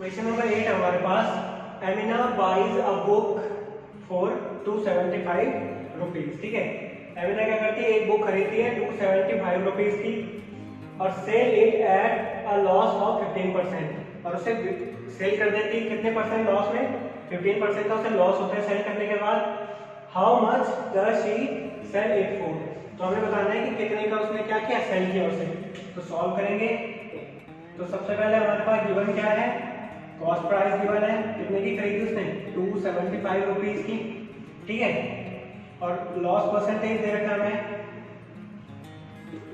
Question number 8 हमारे पास, Amina buys a book for 275 rupees. ठीक है, एमिना क्या करती है, एक बुक खरीदती है 275 रुपीज की और sell it at a loss of 15%, और उसे सेल कर देती है कितने परसेंट लॉस में, 15% का उसे लॉस होता है सेल करने के बाद। How much does she sell it for, तो हमें बताना है कि कितने का उसने क्या किया, सेल किया उसे। तो सॉल्व करेंगे। तो सबसे पहले हमारे पास गिवन क्या है, कॉस्ट प्राइस गिवन है, कितने की खरीदी उसने, 275 रुपीज की। ठीक है, और लॉस परसेंटेज दे रखा है,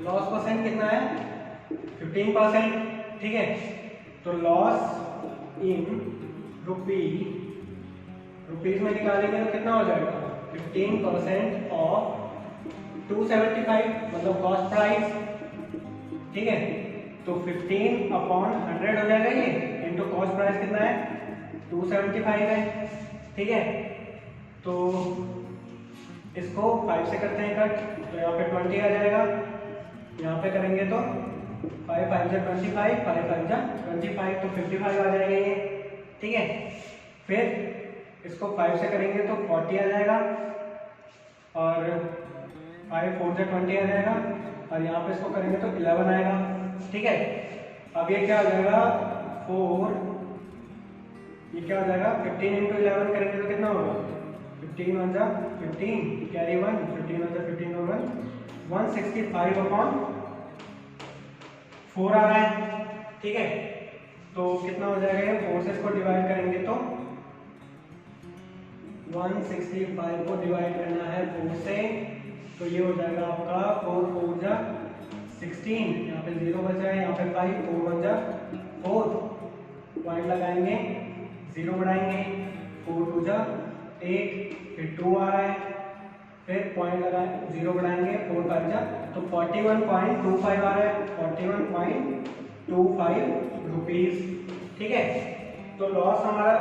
लॉस परसेंट कितना है, 15%। ठीक है, तो लॉस इन रुपीज में निकालेंगे तो कितना हो जाएगा, 15% ऑफ 275 मतलब कॉस्ट प्राइस। ठीक है, तो 15/100 हो जाएगा ये, इनटू कॉस्ट प्राइस कितना है, 275 है। ठीक है, तो इसको 5 से करते हैं कट, तो यहाँ पे 20 आ जाएगा, यहाँ पे करेंगे तो 5 5 जा 25, 5 5 जा 25, तो 55 आ जाएगा ये। ठीक है, फिर इसको 5 से करेंगे तो 40 आ जाएगा, और 5 4 जा 20 आ जाएगा, और यहाँ पे इसको करेंगे तो 11 आएगा। ठीक है, अब ये क्या हो जाएगा, 4, ये क्या हो जाएगा, 15 × 11 करेंगे तो कितना होगा, 15 1 जा 15, कैरी 1, 15 1 जा 15 और 1, 165/4 आ रहा है। ठीक है, तो कितना हो जाएगा, 4 से इसको डिवाइड करेंगे तो 165 को डिवाइड करना है 4 से, तो ये हो जाएगा आपका 4 4 जा 16, यहाँ पे 0 बचा है, यहाँ पे 5, 4 1 जा 4, पॉइंट लगाएंगे, 0 बढ़ाएंगे, 4 2 जा 8, फिर 2 आ रहा है, फिर पॉइंट लगाए 0 बढ़ाएंगे, 4 5 जा, तो 41.25 आ रहा है, 41.25 रुपीज। ठीक है, तो लॉस हमारा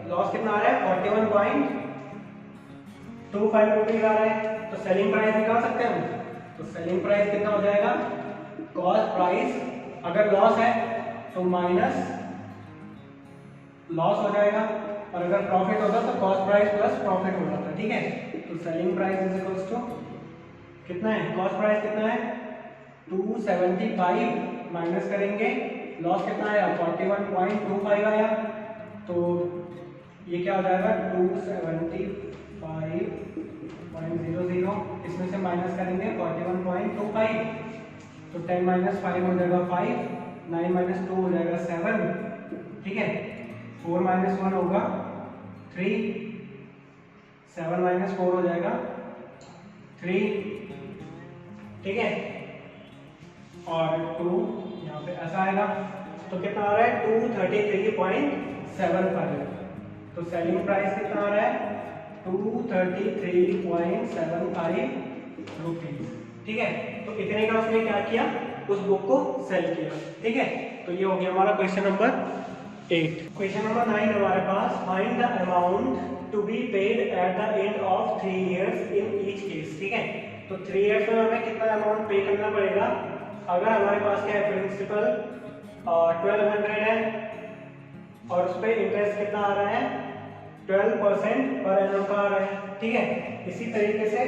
लॉस कितना आ रहा है, 41.25 रुपीज आ रहा है। तो सेलिंग प्राइस निकाल सकते हैं हम, तो सेलिंग प्राइस कितना हो जाएगा, कॉस्ट प्राइस, अगर लॉस है तो माइनस लॉस हो जाएगा, और अगर प्रॉफिट होगा तो कॉस्ट प्राइस प्लस प्रॉफिट हो जाता है। ठीक है, तो selling price is equals to कितना है, कॉस्ट प्राइस कितना है 275, माइनस करेंगे लॉस कितना आया, 41.25 आया, तो ये क्या हो जाएगा 275.00, इसमें से माइनस करेंगे 41.25, तो 10 - 5 हो जाएगा 5, 9 - 2 हो जाएगा 7। ठीक है, 4 - 1 होगा 3, 7 - 4 हो जाएगा 3। ठीक है, और 2 यहाँ पे ऐसा आएगा, तो कितना आ रहा है 233.75, तो सेलिंग प्राइस कितना आ रहा है 233.75 रुपीज। ठीक है, तो इतने का उसने क्या किया, उस बुक को सेल किया। ठीक है, तो ये हो गया हमारा क्वेश्चन नंबर 8। क्वेश्चन नंबर 9 हमारे पास, find the amount to be paid at the end of 3 years in each case. ठीक है, तो 3 years में हमें कितना अमाउंट पे करना पड़ेगा, अगर हमारे पास क्या है, प्रिंसिपल 1200 है, और उस पर इंटरेस्ट कितना आ रहा है, 12% पर एनम का आ रहा है। ठीक है, इसी तरीके से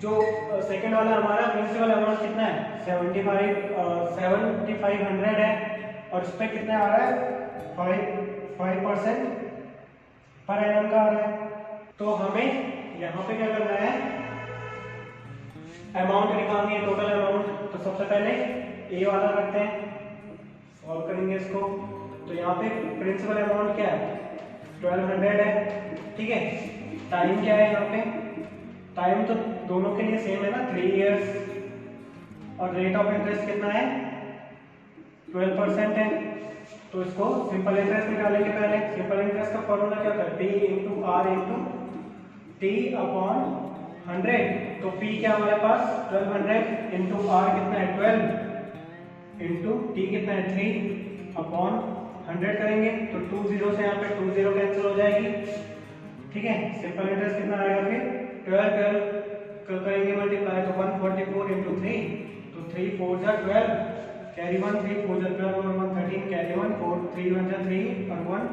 जो सेकंड वाला हमारा प्रिंसिपल अमाउंट कितना है, 7500 है, और उस पर कितना आ रहा है, 5% पर एनम का आ रहा है। तो हमें यहाँ पे क्या करना है, अमाउंट निकालनी है, टोटल अमाउंट। तो सबसे पहले ए वाला रखते हैं, सॉल्व करेंगे इसको। तो यहाँ पे प्रिंसिपल अमाउंट क्या है, 1200 है। ठीक है, टाइम क्या है, यहाँ पे टाइम तो दोनों के लिए सेम है ना, 3 years, और रेट ऑफ इंटरेस्ट कितना है, 12% है। तो इसको सिंपल इंटरेस्ट निकालेंगे पहले। सिंपल इंटरेस्ट का फॉर्मूला क्या होता है, P × R × T/100। तो P क्या हमारे पास 1200, इंटू R कितना है 12, इंटू T कितना है 3/100 करेंगे, तो 2 0 से यहाँ पे 2 0 कैंसिल हो जाएगी। ठीक है, सिंपल इंटरेस्ट कितना आएगा, फिर 12 करेंगे मल्टीप्लाई, तो 144 × 3, तो 3 4 जा 12, कैरी 1, 3 4 जा 12 और 1 13, कैरी 1 4 3 1 जा 3 और 1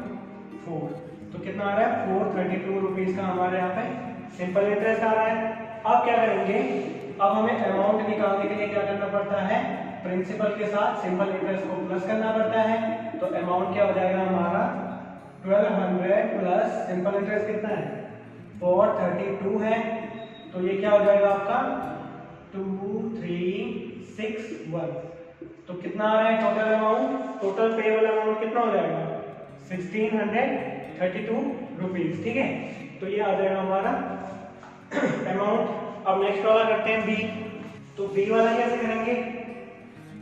4, तो कितना आ रहा है 432 रुपीज का हमारे यहाँ पे सिंपल इंटरेस्ट आ रहा है। अब क्या करेंगे, अब हमें अमाउंट निकालने के लिए क्या करना पड़ता है, प्रिंसिपल के साथ सिंपल इंटरेस्ट को प्लस करना पड़ता है। तो अमाउंट क्या हो जाएगा हमारा 1200 प्लस सिंपल इंटरेस्ट कितना है 432 है, तो ये क्या हो जाएगा आपका 2361। तो कितना आ रहा है total amount, total payable amount कितना हो जाएगा 1632 रुपीज। ठीक है, तो ये आ जाएगा हमारा अमाउंट। अब नेक्स्ट वाला करते हैं बी। तो बी वाला कैसे करेंगे,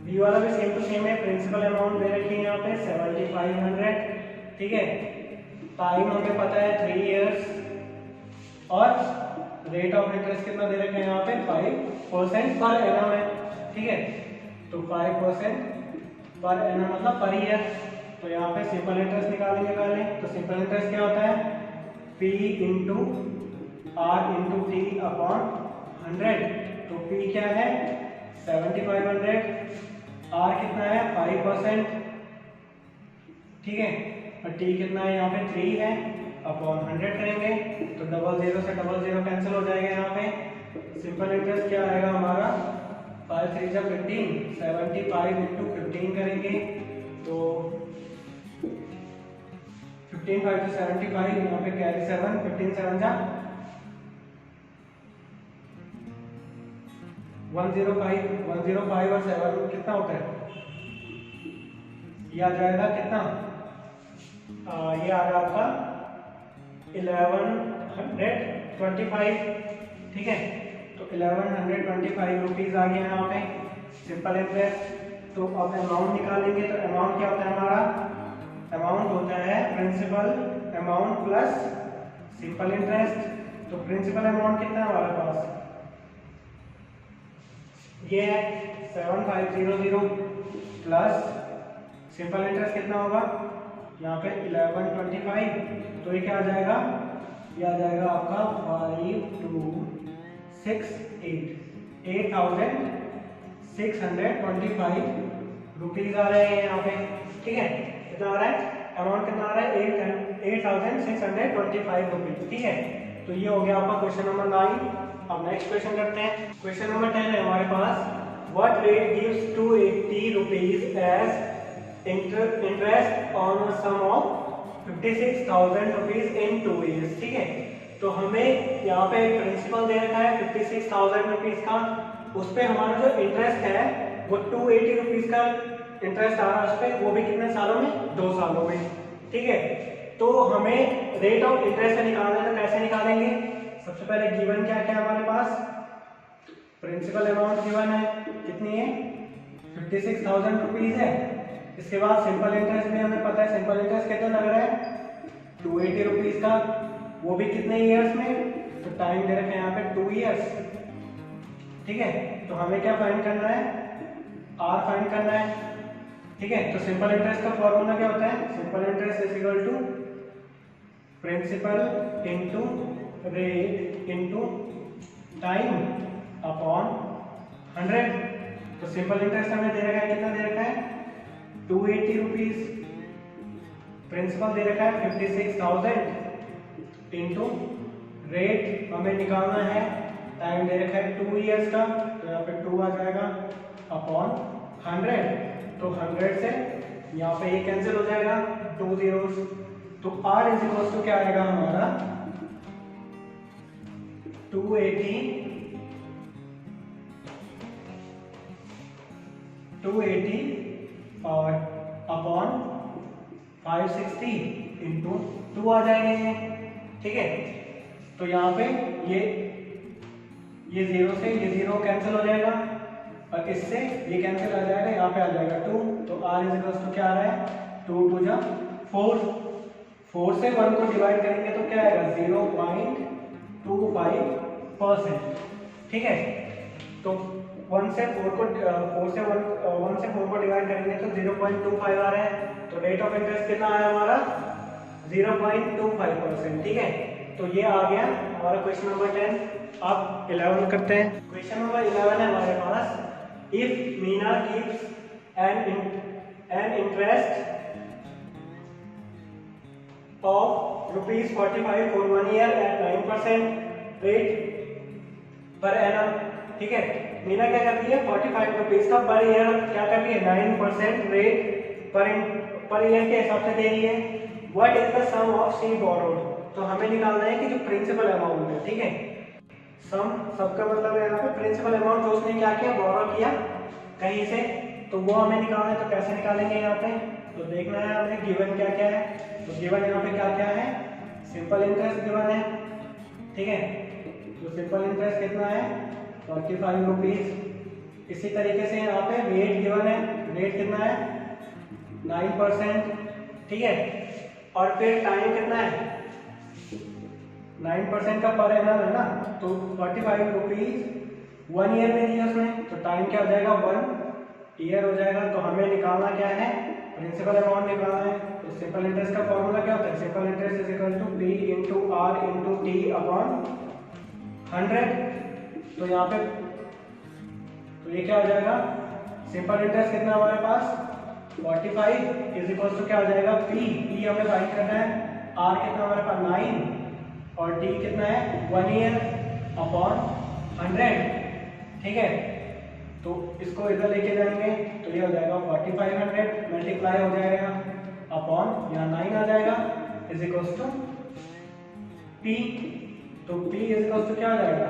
बी वाला भी सेम टू सेम है। प्रिंसिपल अमाउंट दे रखी है यहाँ पे 7500। ठीक है, टाइम हमें पता है 3 इयर्स और रेट ऑफ इंटरेस्ट कितना दे रखा है यहाँ पे 5% पर एनम है। ठीक है, तो 5% पर एनम मतलब पर ईयर। तो यहाँ पे सिंपल इंटरेस्ट निकालेंगे पहले। तो सिंपल इंटरेस्ट क्या होता है P into R into T upon 100। तो P क्या है 7500, R कितना है 5%। ठीक है, और T कितना है यहाँ पे 3 है, अपॉन 100 करेंगे तो 00 से 00 कैंसिल हो जाएगा। यहाँ पे सिंपल इंटरेस्ट क्या आएगा हमारा 5 3 जा 15, 75 इंटू 15 करेंगे तो 15 5 to 75, यहाँ पे कैरी 7, 15 7 जा 105, 105 और 7 कितना होता है, ये आ जाएगा कितना, ये आ रहा आपका 1125। ठीक है, तो 1125 रुपीज आ गया यहाँ पे सिंपल इंटरेस्ट। तो अब अमाउंट निकालेंगे, तो अमाउंट क्या होता है हमारा, अमाउंट होता है principal amount plus simple interest. तो प्रिंसिपल अमाउंट कितना है हमारे पास, ये है 7500 प्लस सिंपल इंटरेस्ट कितना होगा यहाँ पे 1125। तो ये क्या आ जाएगा, ये आ जाएगा आपका 5268, 8625 रुपीज आ रहे हैं यहाँ पे। ठीक है, कितना आ रहा है अमाउंट, कितना आ रहा है 8625 रुपीज। ठीक है, तो ये हो गया आपका क्वेश्चन नंबर 9। अब नेक्स्ट क्वेश्चन करते हैं। क्वेश्चन नंबर 10 है हमारे पास, what rate gives 280 rupees as interest on a sum of 56,000 rupees in 2 years. ठीक है, तो हमें यहाँ पे प्रिंसिपल दे रखा है 56,000 रुपीज का, उस पे हमारा जो इंटरेस्ट है वो 280 रुपीज का इंटरेस्ट आ रहा है उस पे, वो भी कितने सालों में 2 सालों में। ठीक है, तो हमें रेट ऑफ इंटरेस्ट निकालना है, तो कैसे निकालेंगे, सबसे पहले गिवन क्या क्या है हमारे पास, प्रिंसिपल अमाउंट गिवन है कितनी है 56,000 रुपीज है। इसके बाद सिंपल इंटरेस्ट भी हमें पता है, सिंपल इंटरेस्ट कितना लग रहा है 280 रुपीज का, वो भी कितने ईयर्स में, तो टाइम दे रखे हैं यहाँ पे 2 इयर्स। ठीक है, तो हमें क्या फाइंड करना है, आर फाइंड करना है। ठीक है, तो सिंपल इंटरेस्ट का फॉर्मूला क्या होता है, simple interest is equal to principal into rate into time upon 100। तो सिंपल इंटरेस्ट हमें दे रखा है, कितना दे रखा है 280 रुपीज, प्रिंसिपल दे रखा है 56,000 इनटू रेट हमें निकालना है, टाइम दे रखा है 2 इयर्स का, तो यहाँ पे 2 आ जाएगा अपॉन 100। तो 100 से यहाँ पे ये कैंसिल हो जाएगा 2 zeros, तो R इज इक्वल टू क्या आएगा हमारा 280 और अपॉन 560 इंटू 2 आ जाएंगे। ठीक है, तो यहाँ पे ये 0 से ये 0 कैंसिल हो जाएगा और इससे ये कैंसिल आ जाएगा, यहाँ पे आ जाएगा 2। तो R इज इक्वल टू क्या आ रहा है 2 2 जा 4, 4 से 1 को डिवाइड करेंगे तो क्या आएगा 0.25%। ठीक है, तो 1 से 4 को 1 से 4 को डिवाइड करेंगे तो 0.25 आ रहा है। तो रेट ऑफ इंटरेस्ट कितना आया हमारा 0.25%। ठीक है, तो ये आ गया हमारा क्वेश्चन नंबर 10। अब 11 करते हैं। क्वेश्चन नंबर 11 है हमारे पास, if Meena gives an interest of rupees 45 for 1 year at 9% rate per annum। ठीक है, मीना क्या करती है 45 रुपीज का पर ईयर क्या कर रही है 9% रेट पर ईयर के हिसाब से दे रही है। What is the sum of C borrowed, तो हमें निकालना है कि जो प्रिंसिपल अमाउंट है, ठीक है, सम सबका मतलब है यहाँ पे प्रिंसिपल अमाउंट जो उसने क्या किया बोरो किया कहीं से, तो वो हमें निकालना है। तो कैसे निकालेंगे यहाँ पे, तो देखना है हमें गिवन क्या क्या है। तो गिवन यहाँ पे क्या क्या है, सिंपल इंटरेस्ट गिवन है, ठीक है, तो सिंपल इंटरेस्ट कितना है 45 रुपीज। इसी तरीके से यहाँ पे रेट गिवन है, रेट कितना है 9%, ठीक है, और फिर टाइम कितना है 9% का पर एनम है ना, तो 45 रुपीज 1 ईयर में दिया उसने, तो टाइम क्या हो जाएगा 1 ईयर हो जाएगा। तो हमें निकालना क्या है, प्रिंसिपल अमाउंट निकालना है। तो सिंपल इंटरेस्ट का फॉर्मूला क्या होता है, simple interest is equal to P into R into T upon 100। तो यहाँ पे तो ये क्या हो जाएगा, सिंपल इंटरेस्ट कितना हमारे पास 45 इज इक्वल टू क्या हो जाएगा पी हमें फाइंड करना है, आर कितना हमारे पास 9 और टी कितना है 1 ईयर अपॉन 100, ठीक है। तो इसको इधर लेके जाएंगे तो ये हो जाएगा 4500 मल्टीप्लाई हो जाएगा अपॉन यहाँ 9 आ जाएगा इज इक्वल टू पी। तो P इज इक्वल टू क्या हो जाएगा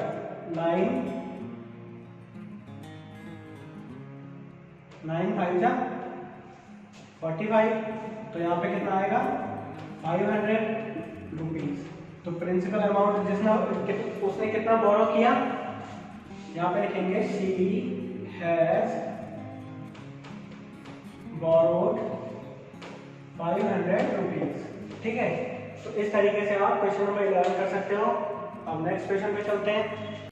9 5 जा 45, तो यहाँ पे कितना आएगा 500 रुपीज। तो प्रिंसिपल अमाउंट जिसने उसने कितना बोरो किया, यहाँ पे लिखेंगे सी हैज बोरोड 500 रुपीज, ठीक है। तो इस तरीके से आप क्वेश्चन नंबर 11 कर सकते हो। अब नेक्स्ट क्वेश्चन पे चलते हैं।